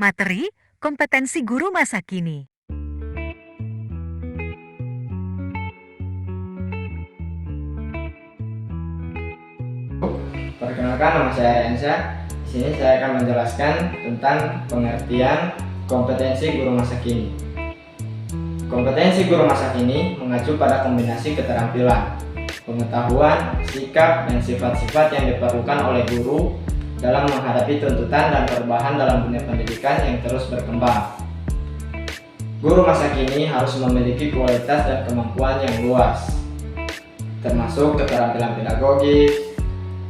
Materi kompetensi guru masa kini. Perkenalkan, nama saya Ariansyah. Di sini saya akan menjelaskan tentang pengertian kompetensi guru masa kini. Kompetensi guru masa kini mengacu pada kombinasi keterampilan, pengetahuan, sikap, dan sifat-sifat yang diperlukan oleh guru dalam menghadapi tuntutan dan perubahan dalam dunia pendidikan yang terus berkembang. Guru masa kini harus memiliki kualitas dan kemampuan yang luas, termasuk keterampilan pedagogis,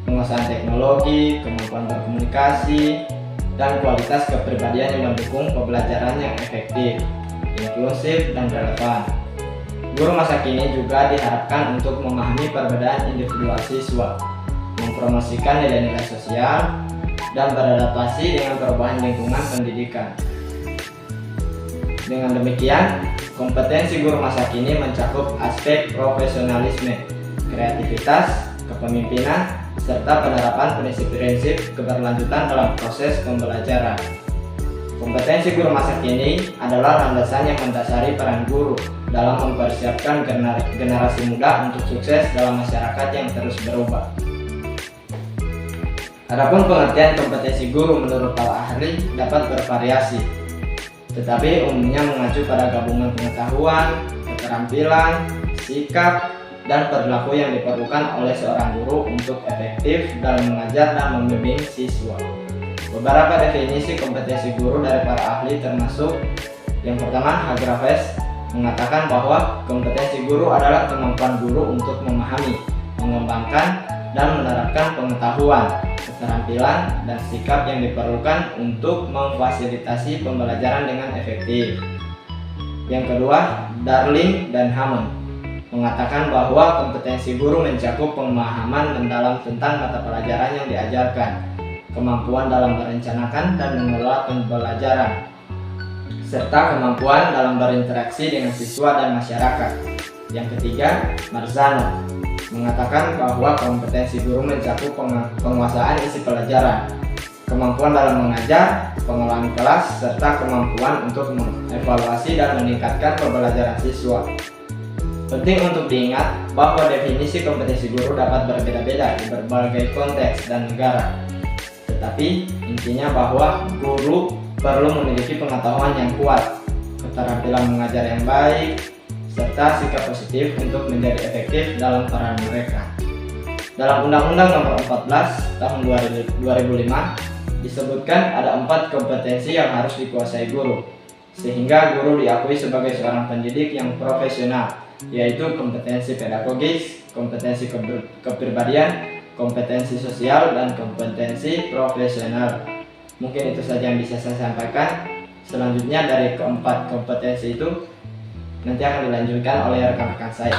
penguasaan teknologi, kemampuan berkomunikasi, dan kualitas kepribadian yang mendukung pembelajaran yang efektif, inklusif, dan relevan. Guru masa kini juga diharapkan untuk memahami perbedaan individual siswa, mempromosikan nilai-nilai sosial, dan beradaptasi dengan perubahan lingkungan pendidikan. Dengan demikian, kompetensi guru masa kini mencakup aspek profesionalisme, kreativitas, kepemimpinan, serta penerapan prinsip-prinsip keberlanjutan dalam proses pembelajaran. Kompetensi guru masa kini adalah landasan yang mendasari peran guru dalam mempersiapkan generasi muda untuk sukses dalam masyarakat yang terus berubah. Adapun pengertian kompetensi guru menurut para ahli dapat bervariasi, tetapi umumnya mengacu pada gabungan pengetahuan, keterampilan, sikap, dan perilaku yang diperlukan oleh seorang guru untuk efektif dalam mengajar dan membimbing siswa. Beberapa definisi kompetensi guru dari para ahli termasuk yang pertama, Hagraves mengatakan bahwa kompetensi guru adalah kemampuan guru untuk memahami, mengembangkan, dan menerapkan pengetahuan, keterampilan, dan sikap yang diperlukan untuk memfasilitasi pembelajaran dengan efektif. Yang kedua, Darling dan Hammond mengatakan bahwa kompetensi guru mencakup pemahaman mendalam tentang mata pelajaran yang diajarkan, kemampuan dalam merencanakan dan mengelola pembelajaran, serta kemampuan dalam berinteraksi dengan siswa dan masyarakat. Yang ketiga, Marzano mengatakan bahwa kompetensi guru mencakup penguasaan isi pelajaran, kemampuan dalam mengajar, pengelolaan kelas, serta kemampuan untuk mengevaluasi dan meningkatkan pembelajaran siswa. Penting untuk diingat bahwa definisi kompetensi guru dapat berbeda-beda di berbagai konteks dan negara. Tetapi intinya bahwa guru perlu memiliki pengetahuan yang kuat, keterampilan mengajar yang baik, serta sikap positif untuk menjadi efektif dalam peran mereka. Dalam Undang-Undang Nomor 14 Tahun 2005 disebutkan ada 4 kompetensi yang harus dikuasai guru, sehingga guru diakui sebagai seorang pendidik yang profesional, yaitu kompetensi pedagogis, kompetensi kepribadian, kompetensi sosial, dan kompetensi profesional. Mungkin itu saja yang bisa saya sampaikan. Selanjutnya dari keempat kompetensi itu nanti akan dilanjutkan oleh rekan-rekan saya.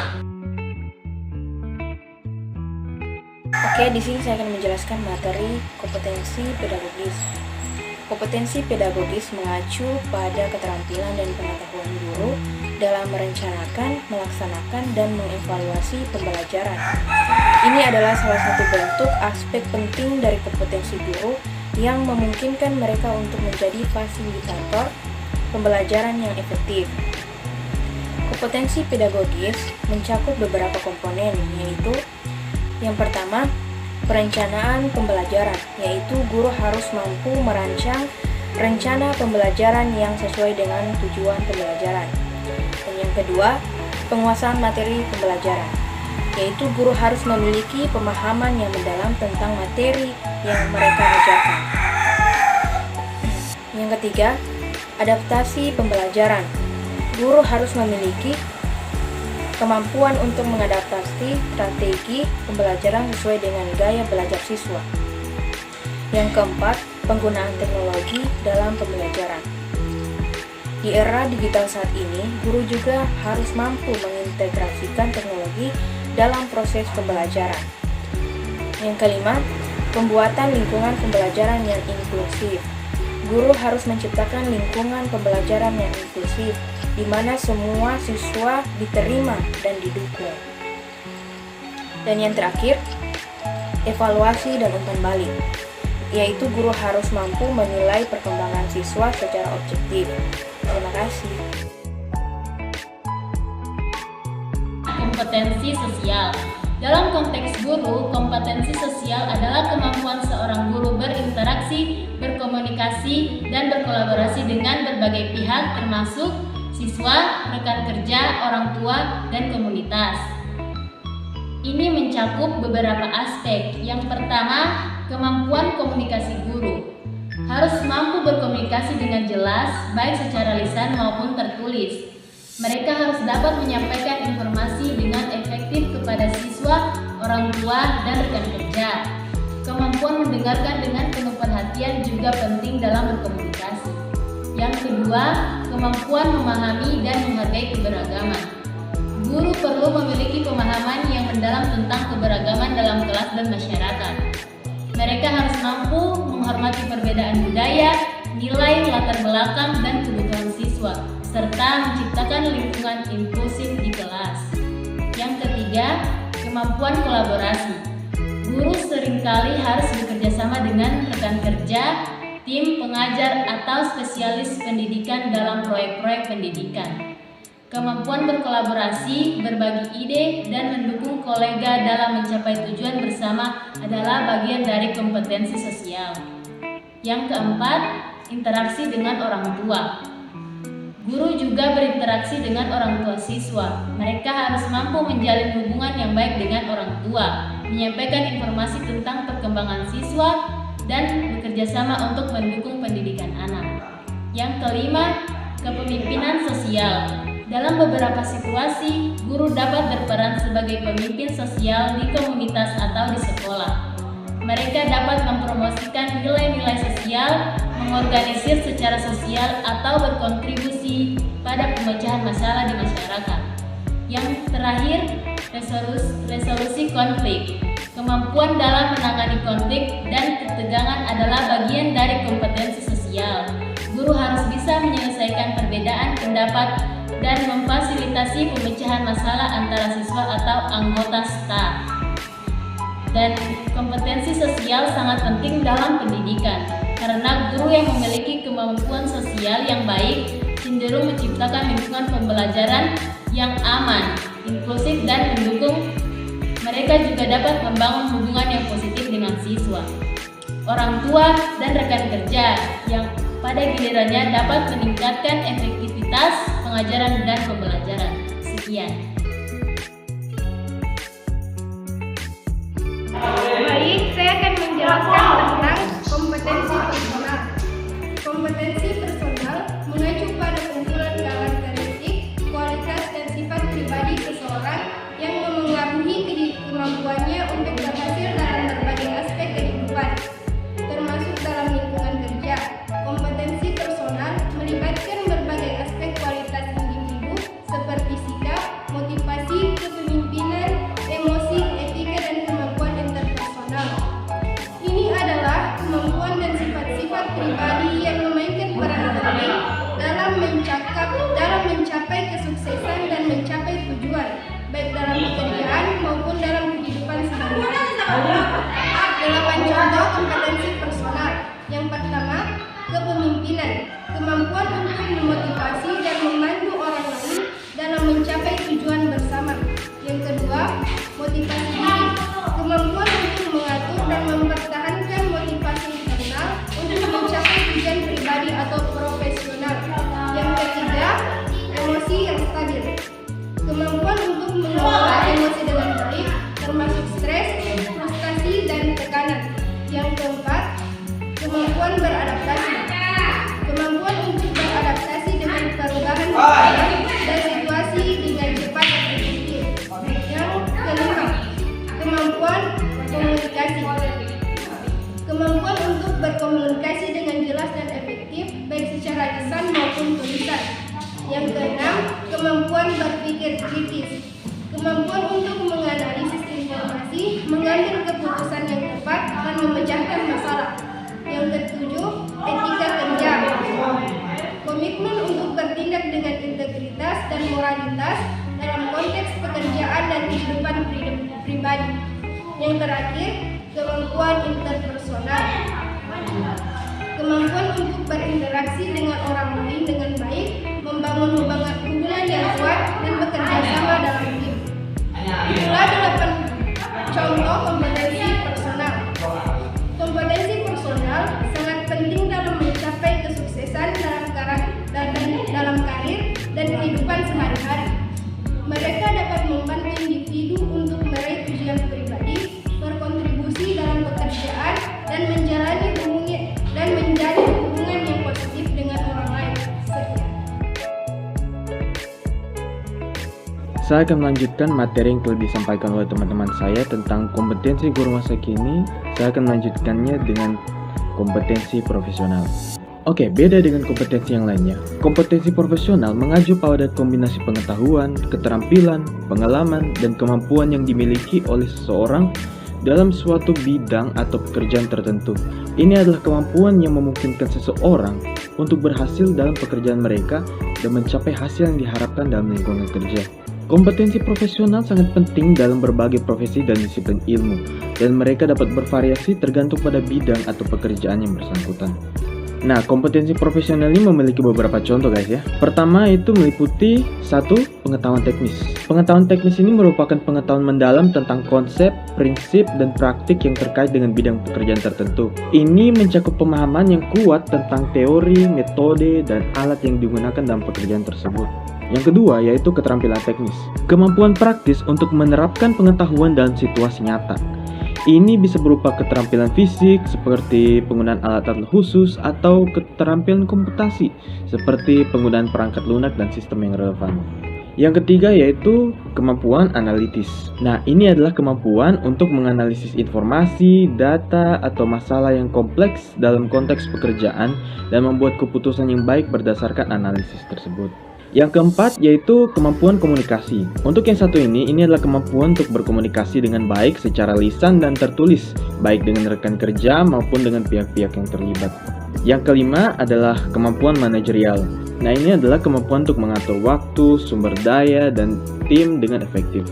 Oke, di sini saya akan menjelaskan materi kompetensi pedagogis. Kompetensi pedagogis mengacu pada keterampilan dan pengetahuan guru dalam merencanakan, melaksanakan, dan mengevaluasi pembelajaran. Ini adalah salah satu bentuk aspek penting dari kompetensi guru yang memungkinkan mereka untuk menjadi fasilitator pembelajaran yang efektif. Kompetensi pedagogis mencakup beberapa komponen, yaitu yang pertama, perencanaan pembelajaran, yaitu guru harus mampu merancang rencana pembelajaran yang sesuai dengan tujuan pembelajaran. Dan yang kedua, penguasaan materi pembelajaran, yaitu guru harus memiliki pemahaman yang mendalam tentang materi yang mereka ajarkan. Yang ketiga, adaptasi pembelajaran. Guru harus memiliki kemampuan untuk mengadaptasi strategi pembelajaran sesuai dengan gaya belajar siswa. Yang keempat, penggunaan teknologi dalam pembelajaran. Di era digital saat ini, guru juga harus mampu mengintegrasikan teknologi dalam proses pembelajaran. Yang kelima, pembuatan lingkungan pembelajaran yang inklusif. Guru harus menciptakan lingkungan pembelajaran yang inklusif, di mana semua siswa diterima dan didukung. Dan yang terakhir, evaluasi dan umpan balik, yaitu guru harus mampu menilai perkembangan siswa secara objektif. Terima kasih. Kompetensi sosial. Dalam konteks guru, kompetensi sosial adalah kemampuan seorang guru berinteraksi, berkomunikasi, dan berkolaborasi dengan berbagai pihak termasuk siswa, rekan kerja, orang tua, dan komunitas. Ini mencakup beberapa aspek. Yang pertama, kemampuan komunikasi guru. Harus mampu berkomunikasi dengan jelas, baik secara lisan maupun tertulis. Mereka harus dapat menyampaikan informasi dengan efektif kepada siswa, orang tua, dan rekan kerja. Kemampuan mendengarkan dengan penuh perhatian juga penting dalam berkomunikasi. Yang kedua, kemampuan memahami dan menghargai keberagaman. Guru perlu memiliki pemahaman yang mendalam tentang keberagaman dalam kelas dan masyarakat. Mereka harus mampu menghormati perbedaan budaya, nilai, latar belakang, dan kebutuhan siswa, serta menciptakan lingkungan inklusif di kelas. Yang ketiga, kemampuan kolaborasi. Guru seringkali harus bekerja sama dengan rekan kerja, tim pengajar, atau spesialis pendidikan dalam proyek-proyek pendidikan. Kemampuan berkolaborasi, berbagi ide, dan mendukung kolega dalam mencapai tujuan bersama adalah bagian dari kompetensi sosial. Yang keempat, interaksi dengan orang tua. Guru juga berinteraksi dengan orang tua siswa. Mereka harus mampu menjalin hubungan yang baik dengan orang tua, menyampaikan informasi tentang perkembangan siswa, dan bekerja sama untuk mendukung pendidikan anak. Yang kelima, kepemimpinan sosial. Dalam beberapa situasi, guru dapat berperan sebagai pemimpin sosial di komunitas atau di sekolah. Mereka dapat mempromosikan nilai-nilai sosial, mengorganisir secara sosial, atau berkontribusi pada pemecahan masalah di masyarakat. Yang terakhir, resolusi konflik. Kemampuan dalam menangani konflik dan ketegangan adalah bagian dari kompetensi sosial. Guru harus bisa menyelesaikan perbedaan pendapat dan memfasilitasi pemecahan masalah antara siswa atau anggota staf. Dan kompetensi sosial sangat penting dalam pendidikan, karena guru yang memiliki kemampuan sosial yang baik cenderung menciptakan lingkungan pembelajaran yang aman, inklusif, dan mendukung. Mereka juga dapat membangun hubungan yang positif dengan siswa, orang tua, dan rekan kerja yang pada gilirannya dapat meningkatkan efektivitas pengajaran dan pembelajaran. Sekian. Baik, saya akan menjelaskan tentang kompetensi personal. Kompetensi personal mengacu pada kumpulan karakteristik, kualitas, dan sifat pribadi seseorang yang memengaruhi kemampuannya untuk berhasil dalam berbagai aspek kehidupan, termasuk dalam lingkungan kerja. Kompetensi personal melibatkan berbagai aspek kualitas individu seperti sikap, motivasi, kepemimpinan, emosi, etika, dan kemampuan interpersonal. Ini adalah kemampuan dan sifat-sifat pribadi yang memainkan peran penting berpikir kritis, kemampuan untuk menganalisis informasi, mengambil keputusan yang tepat, dan memecahkan masalah. Yang ketujuh, etika kerja. Komitmen untuk bertindak dengan integritas dan moralitas dalam konteks pekerjaan dan kehidupan pribadi. Yang terakhir, kemampuan interpersonal. Kemampuan untuk berinteraksi dengan orang lain dengan baik, membangun hubungan yang kuat, dan bekerja sama dalam tim. Itulah 8 contoh kompetensi personal. Kompetensi personal sangat penting dalam mencapai kesuksesan dalam karir dan kehidupan sehari-hari. Mereka dapat membantu individu untuk meraih tujuan pribadi, berkontribusi dalam pekerjaan, dan menjalin hubungan yang positif dengan orang lain. Sekian. Saya akan melanjutkan materi yang telah disampaikan oleh teman-teman saya tentang kompetensi guru masa kini. Saya akan melanjutkannya dengan kompetensi profesional. Oke, beda dengan kompetensi yang lainnya. Kompetensi profesional mengacu pada kombinasi pengetahuan, keterampilan, pengalaman, dan kemampuan yang dimiliki oleh seseorang dalam suatu bidang atau pekerjaan tertentu. Ini adalah kemampuan yang memungkinkan seseorang untuk berhasil dalam pekerjaan mereka dan mencapai hasil yang diharapkan dalam lingkungan kerja. Kompetensi profesional sangat penting dalam berbagai profesi dan disiplin ilmu, dan mereka dapat bervariasi tergantung pada bidang atau pekerjaan yang bersangkutan. Nah, kompetensi profesional ini memiliki beberapa contoh guys ya. Pertama itu meliputi 1. Pengetahuan teknis. Pengetahuan teknis ini merupakan pengetahuan mendalam tentang konsep, prinsip, dan praktik yang terkait dengan bidang pekerjaan tertentu. Ini mencakup pemahaman yang kuat tentang teori, metode, dan alat yang digunakan dalam pekerjaan tersebut. Yang kedua yaitu keterampilan teknis. Kemampuan praktis untuk menerapkan pengetahuan dalam situasi nyata. Ini bisa berupa keterampilan fisik seperti penggunaan alat-alat khusus atau keterampilan komputasi seperti penggunaan perangkat lunak dan sistem yang relevan. Yang ketiga yaitu kemampuan analitis. Nah, ini adalah kemampuan untuk menganalisis informasi, data, atau masalah yang kompleks dalam konteks pekerjaan dan membuat keputusan yang baik berdasarkan analisis tersebut. Yang keempat yaitu kemampuan komunikasi. Untuk yang satu ini adalah kemampuan untuk berkomunikasi dengan baik secara lisan dan tertulis, baik dengan rekan kerja maupun dengan pihak-pihak yang terlibat. Yang kelima adalah kemampuan manajerial. Nah, ini adalah kemampuan untuk mengatur waktu, sumber daya, dan tim dengan efektif.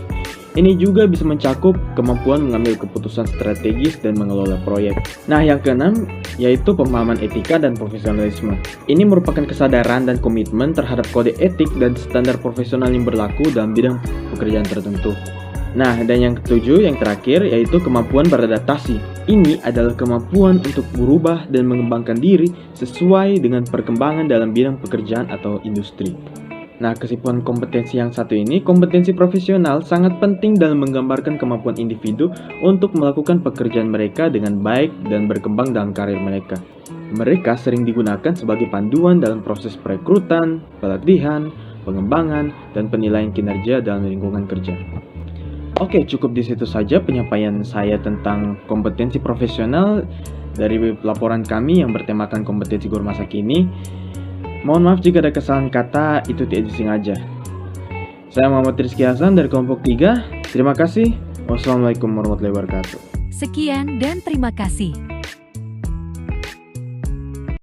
Ini juga bisa mencakup kemampuan mengambil keputusan strategis dan mengelola proyek. Nah, yang keenam yaitu pemahaman etika dan profesionalisme. Ini merupakan kesadaran dan komitmen terhadap kode etik dan standar profesional yang berlaku dalam bidang pekerjaan tertentu. Nah, dan yang ketujuh, yang terakhir, yaitu kemampuan beradaptasi. Ini adalah kemampuan untuk berubah dan mengembangkan diri sesuai dengan perkembangan dalam bidang pekerjaan atau industri. Nah, kesimpulan kompetensi yang satu ini, kompetensi profesional sangat penting dalam menggambarkan kemampuan individu untuk melakukan pekerjaan mereka dengan baik dan berkembang dalam karir mereka. Mereka sering digunakan sebagai panduan dalam proses perekrutan, pelatihan, pengembangan, dan penilaian kinerja dalam lingkungan kerja. Oke, cukup di situ saja penyampaian saya tentang kompetensi profesional dari laporan kami yang bertemakan kompetensi guru masa kini. Mohon maaf jika ada kesalahan kata, itu tidak disengaja. Saya Muhammad Rizky Hasan dari kelompok 3. Terima kasih. Wassalamualaikum warahmatullahi wabarakatuh. Sekian dan terima kasih.